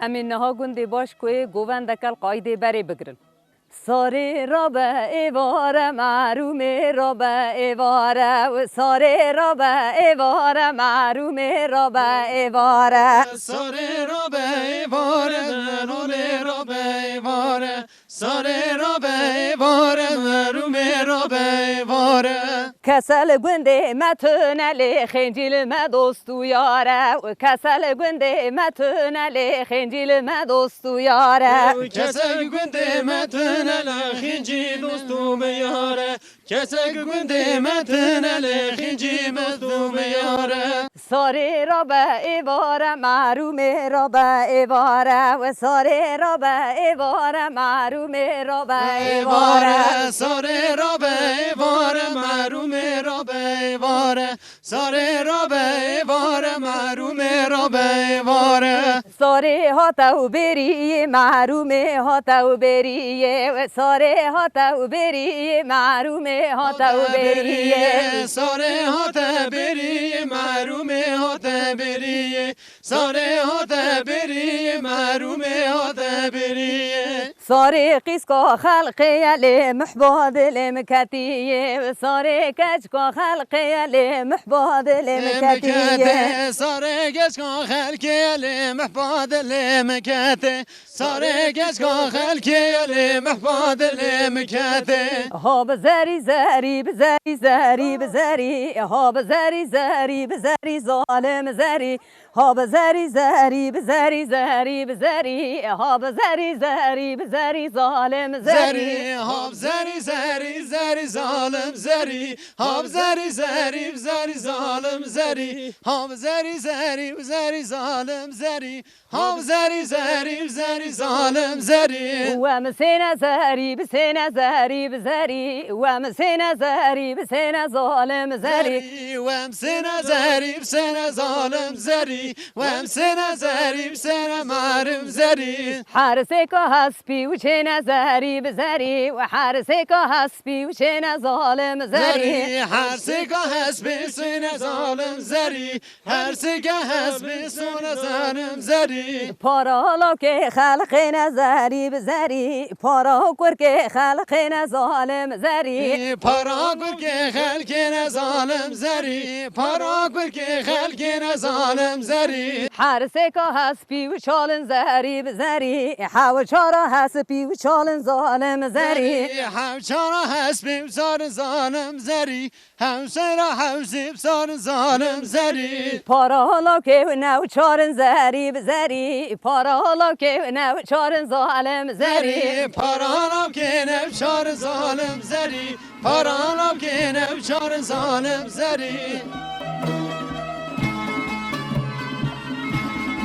امین نها گنده باش که گووندکل قایده بری بگرن ساره را به ایواره معرومه را به ایواره و ساره را به ایواره معرومه را به ایواره ساره را به ایواره معرومه را به ایواره ساره را به ایواره معرومه را به ایواره کسل گنده متونه لی خنجیل ما دوستو یاره و کسل گنده متونه لی خنجیل ما دوستو یاره کسل گنده متونه لخنجی دوستو میاره کسی گنده متنه لخنجی مستو میاره ساره را به ایواره معرومه را به ایواره و ساره را به ایواره معرومه را به ایواره ساره را به ایواره معرومه را به ایواره ساره را به ایواره معرومه را به ایواره ساره ها تو بری معرومه ها تو بری و ساره ها تو بری معرومه ها تو بری ساره ها تو بری معرومه ها تو بری ساره ها تو بری معرومه ها تو بری ساره قیس کا خلقی لی محباد لی مکتیه ساره کج کا خلقی لی محباد لی مکتیه ساره کج کا خلقی لی محباد لی مکته ساره کج کا خلقی لی محباد لی مکته ها بزری زری بزری زری بزری ها بزری زری بزری ظالم زری ها بزری زری بزری زری بزری ها بزری زری بزری ظالم زری ها بزری زری زری ظالم زری ها بزری زری بزری ظالم زری ها بزری زری بزری ظالم زری ها بزری زری بزری ظالم زری و مسین زری بسین زری بزری و مسین زری بسین ظالم زری و مسین زری بسین ظالم زری وامسنا زاري بسنا مارم زاري حارسك هسبي وشينا زاري بزاري وحارسك هسبي وشينا ظالم زاري حارسك هسبي سنا ظالم زاري حارسك هسبي سنا ظالم زاري پارا که خلقنا زاري بزاري پارا که خلقنا ظالم زاري پارا که خلقنا ظالم زاري پارا که خلقنا ظالم زاري حارسك هسبي وشالن زاري بزاري حاوشارا هسبي وشالن ظالم زاري حاوشارا هسبي وشالن ظالم زاري حاوشارا هسبي وشالن ظالم زاري پارا که نو چارن زاري بزاري پارا که نو چارن ظالم زاري پارا که نو چارن ظالم زاري پارا که نو چارن ظالم زاري